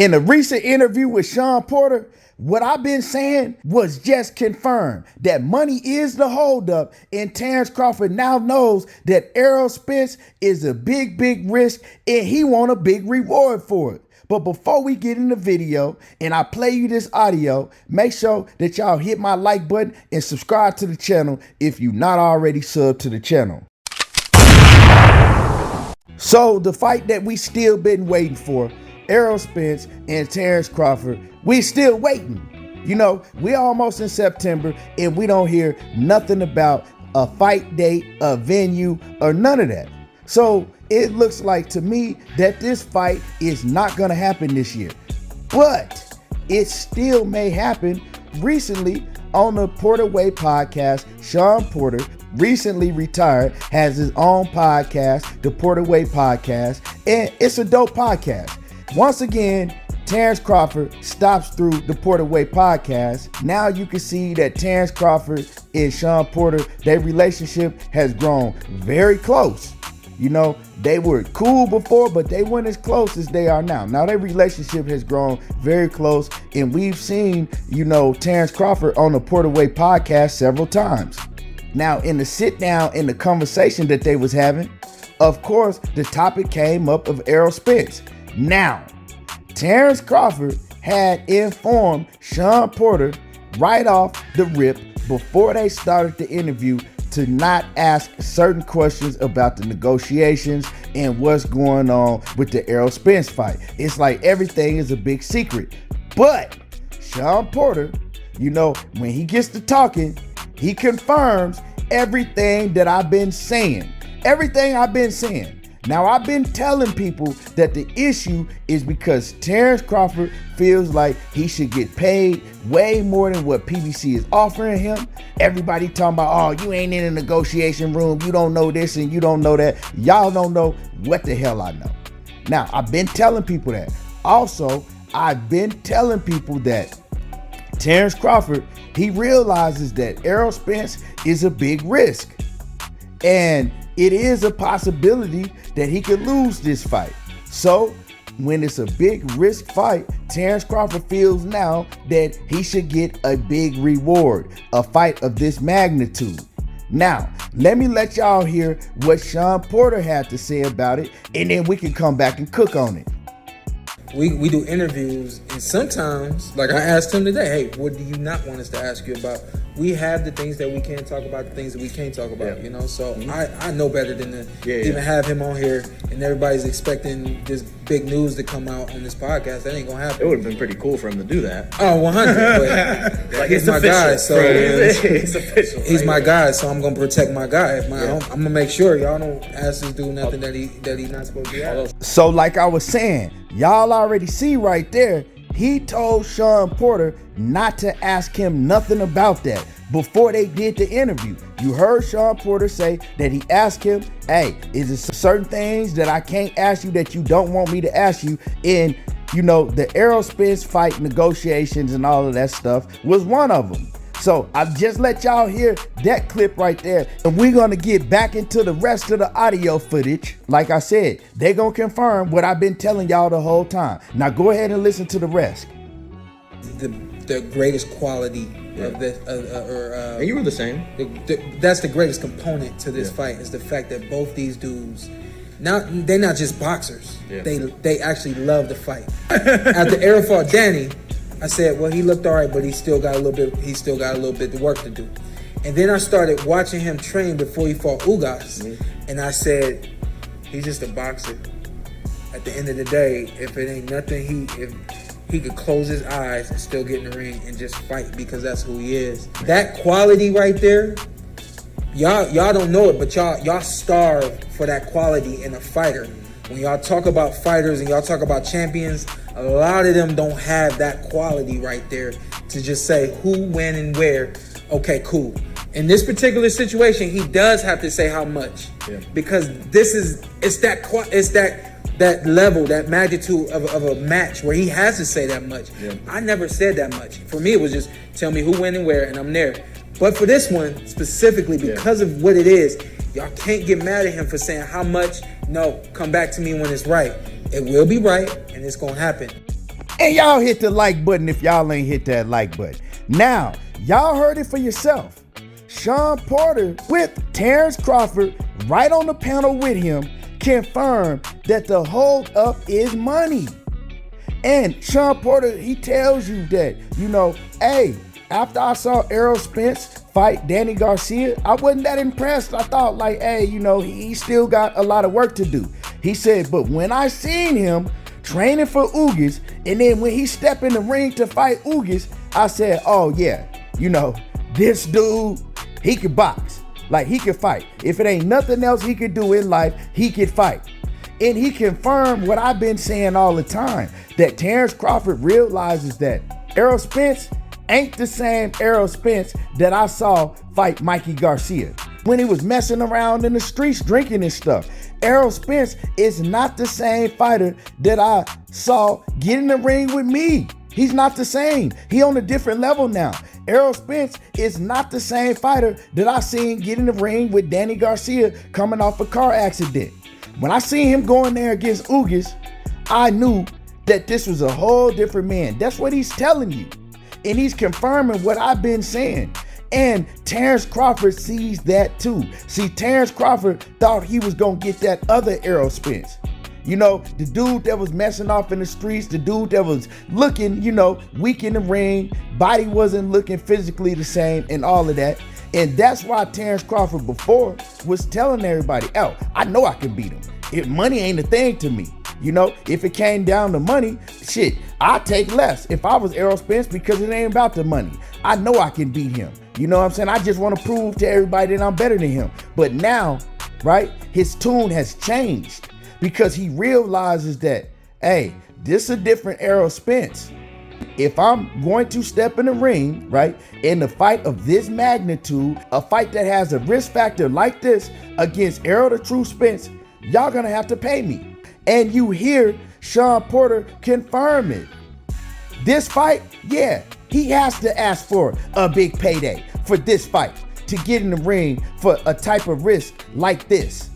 In a recent interview with Shawn Porter, what I've been saying was just confirmed that money is the holdup, and Terence Crawford now knows that Errol Spence is a big risk and he want a big reward for it. But before we get in the video and I play you this audio, make sure that y'all hit my like button and subscribe to the channel if you're not already subbed to the channel. So the fight that we still been waiting for, Errol Spence and Terence Crawford, we still waiting. You know, we almost in September and we don't hear nothing about a fight date, a venue, or none of that. So it looks like to me that this fight is not gonna happen this year, but it still may happen. Recently on the Porter Way podcast, Shawn Porter, recently retired, has his own podcast, the Porter Way podcast, and it's a dope podcast. Once again, Terence Crawford stops through the Porter Way podcast. Now you can see that Terence Crawford and Shawn Porter, their relationship has grown very close. You know, they were cool before, but they weren't as close as they are now. Now their relationship has grown very close, and we've seen, you know, Terence Crawford on the Porter Way podcast several times. Now in the sit down, in the conversation that they was having, of course, the topic came up of Errol Spence. Now, Terence Crawford had informed Shawn Porter right off the rip before they started the interview to not ask certain questions about the negotiations and what's going on with the Errol Spence fight. It's like everything is a big secret. But Shawn Porter, you know, when he gets to talking, he confirms everything that I've been saying. Everything I've been saying. Now, I've been telling people that the issue is because Terence Crawford feels like he should get paid way more than what PBC is offering him. Everybody talking about, oh, you ain't in a negotiation room, you don't know this and you don't know that. Y'all don't know what the hell I know. Now, I've been telling people that. Also, I've been telling people that Terence Crawford, he realizes that Errol Spence is a big risk. And it is a possibility that he could lose this fight. So when it's a big risk fight, Terence Crawford feels now that he should get a big reward, a fight of this magnitude. Now, let me let y'all hear what Shawn Porter had to say about it, and then we can come back and cook on it. We do interviews, and sometimes, like I asked him today, hey, what do you not want us to ask you about? We have the things that we can talk about, the things that we can't talk about, you know? So I know better than to even have him on here, and everybody's expecting this big news to come out on this podcast. That ain't gonna happen. It would have been pretty cool for him to do that. Oh, 100. But like, he's my guy, so it's official. He's my guy, so I'm gonna protect my guy. I'm gonna make sure y'all don't ask this dude nothing that he's not supposed to be asking. So like I was saying, y'all already see right there, he told Shawn Porter not to ask him nothing about that before they did the interview. You heard Shawn Porter say that he asked him, hey, is there certain things that I can't ask you that you don't want me to ask you? And, you know, the Errol Spence fight negotiations and all of that stuff was one of them. So I just let y'all hear that clip right there, and we're gonna get back into the rest of the audio footage. Like I said, they're gonna confirm what I've been telling y'all the whole time. Now go ahead and listen to the rest. The greatest quality of this, and you were the same. That's the greatest component to this fight, is the fact that both these dudes, they're not just boxers. They actually love the fight. After Errol fought Danny, I said, well, he looked all right, but he still got a little bit of work to do. And then I started watching him train before he fought Ugas. And I said, he's just a boxer. At the end of the day, if it ain't nothing, if he could close his eyes and still get in the ring and just fight, because that's who he is. That quality right there, y'all don't know it, but y'all starve for that quality in a fighter. When y'all talk about fighters and y'all talk about champions, a lot of them don't have that quality right there to just say who, when, and where. Okay, cool. In this particular situation, he does have to say how much, because it's that level, that magnitude of a match where he has to say that much. I never said that much. For me, it was just tell me who, when, and where, and I'm there. But for this one specifically, because of what it is, y'all can't get mad at him for saying how much. No, come back to me when it's right. It will be right, and it's gonna happen. And y'all hit the like button if y'all ain't hit that like button. Now, y'all heard it for yourself. Shawn Porter with Terence Crawford right on the panel with him confirmed that the hold up is money. And Shawn Porter, he tells you that, hey, after I saw Errol Spence fight Danny Garcia, I wasn't that impressed. I thought hey, he still got a lot of work to do. He said, but when I seen him training for Ugas, and then when he stepped in the ring to fight Ugas, I said, oh yeah, this dude, he could box. He could fight. If it ain't nothing else he could do in life, he could fight. And he confirmed what I've been saying all the time, that Terence Crawford realizes that Errol Spence ain't the same Errol Spence that I saw fight Mikey Garcia when he was messing around in the streets drinking and stuff. Errol Spence is not the same fighter that I saw get in the ring with me. He's not the same. He on a different level now. Errol Spence is not the same fighter that I seen get in the ring with Danny Garcia coming off a car accident. When I seen him going there against Ugas, I knew that this was a whole different man. That's what he's telling you. And he's confirming what I've been saying. And Terence Crawford sees that too. See, Terence Crawford thought he was going to get that other Errol Spence. The dude that was messing off in the streets, the dude that was looking, weak in the ring, body wasn't looking physically the same and all of that. And that's why Terence Crawford before was telling everybody, oh, I know I can beat him. If money ain't a thing to me. If it came down to money, shit, I'd take less if I was Errol Spence because it ain't about the money. I know I can beat him. You know what I'm saying? I just want to prove to everybody that I'm better than him. But now, right, his tune has changed because he realizes that, hey, this is a different Errol Spence. If I'm going to step in the ring, right, in a fight of this magnitude, a fight that has a risk factor like this against Errol the True Spence, y'all gonna have to pay me. And you hear Shawn Porter confirm it. This fight, yeah, he has to ask for a big payday for this fight to get in the ring for a type of risk like this.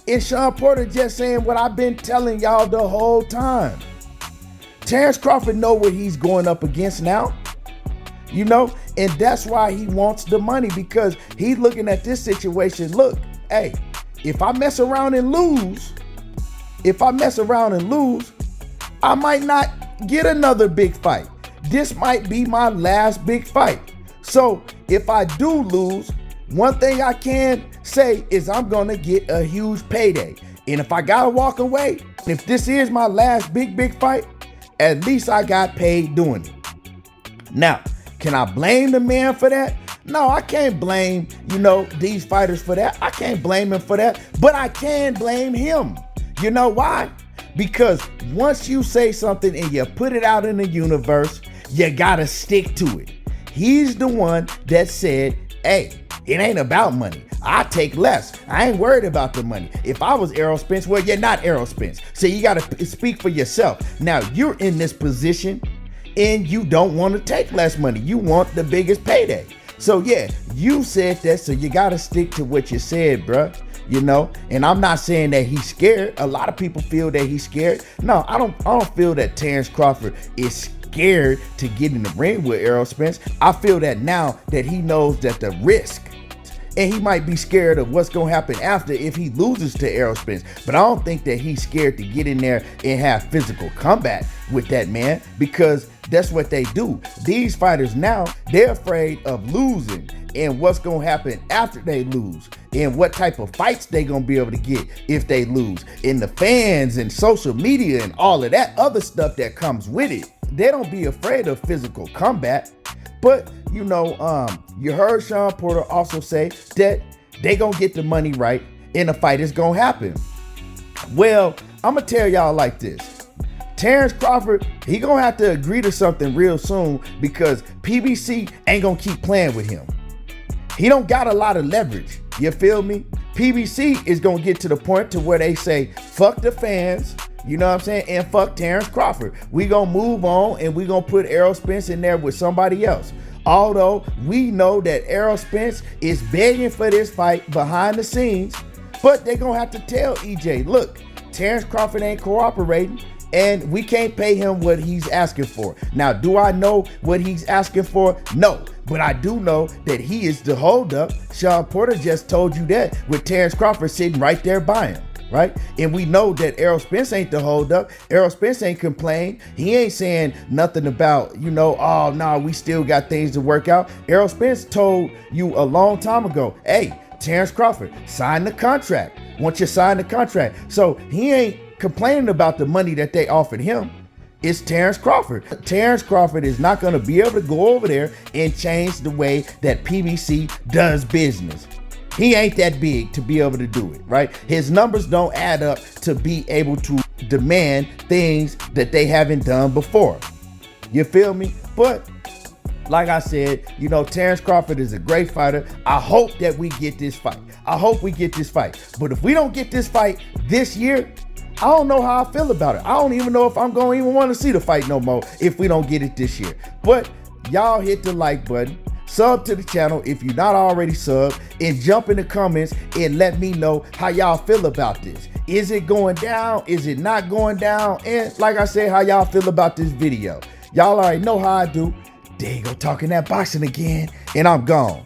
And Shawn Porter just saying what I've been telling y'all the whole time. Terence Crawford know what he's going up against now, and that's why he wants the money, because he's looking at this situation. Look, hey, if I mess around and lose, I might not get another big fight. This might be my last big fight. So if I do lose, one thing I can say is I'm gonna get a huge payday. And if I gotta walk away, if this is my last big fight, at least I got paid doing it. Now, can I blame the man for that? No, I can't blame, these fighters for that. I can't blame him for that, but I can blame him. You know why? Because once you say something and you put it out in the universe, you gotta stick to it. He's the one that said, hey, it ain't about money. I take less. I ain't worried about the money. If I was Errol Spence, well, you're not Errol Spence. So you got to speak for yourself. Now, you're in this position and you don't want to take less money. You want the biggest payday. So yeah, you said that, so you got to stick to what you said, bruh. And I'm not saying that he's scared. A lot of people feel that he's scared. No, I don't feel that Terence Crawford is scared to get in the ring with Errol Spence. I feel that now that he knows that the risk, and he might be scared of what's going to happen after if he loses to Errol Spence. But I don't think that he's scared to get in there and have physical combat with that man, because that's what they do. These fighters now, they're afraid of losing and what's going to happen after they lose and what type of fights they going to be able to get if they lose. And the fans and social media and all of that other stuff that comes with it, they don't be afraid of physical combat. But, you heard Shawn Porter also say that they gonna get the money right and the fight is gonna happen. Well, I'm gonna tell y'all like this. Terence Crawford, he gonna have to agree to something real soon, because PBC ain't gonna keep playing with him. He don't got a lot of leverage. You feel me? PBC is gonna get to the point to where they say, fuck the fans, you know what I'm saying, and fuck Terence Crawford. We gonna move on and we gonna put Errol Spence in there with somebody else. Although we know that Errol Spence is begging for this fight behind the scenes, but they're gonna have to tell EJ, look, Terence Crawford ain't cooperating. And we can't pay him what he's asking for. Now, do I know what he's asking for? No. But I do know that he is the holdup. Shawn Porter just told you that with Terence Crawford sitting right there by him, right? And we know that Errol Spence ain't the holdup. Errol Spence ain't complained. He ain't saying nothing about, oh, no, we still got things to work out. Errol Spence told you a long time ago, hey, Terence Crawford, sign the contract. Once you sign the contract. So he ain't complaining about the money that they offered him. It's Terence Crawford. Terence Crawford is not going to be able to go over there and change the way that PBC does business. He ain't that big to be able to do it, right? His numbers don't add up to be able to demand things that they haven't done before. You feel me? But like I said, Terence Crawford is a great fighter. I hope that we get this fight. But if we don't get this fight this year, I don't know how I feel about it. I don't even know if I'm going to even want to see the fight no more if we don't get it this year. But y'all hit the like button, sub to the channel if you're not already subbed, and jump in the comments and let me know how y'all feel about this. Is it going down? Is it not going down? And like I said, how y'all feel about this video. Y'all already know how I do. There you go, talking that boxing again, and I'm gone.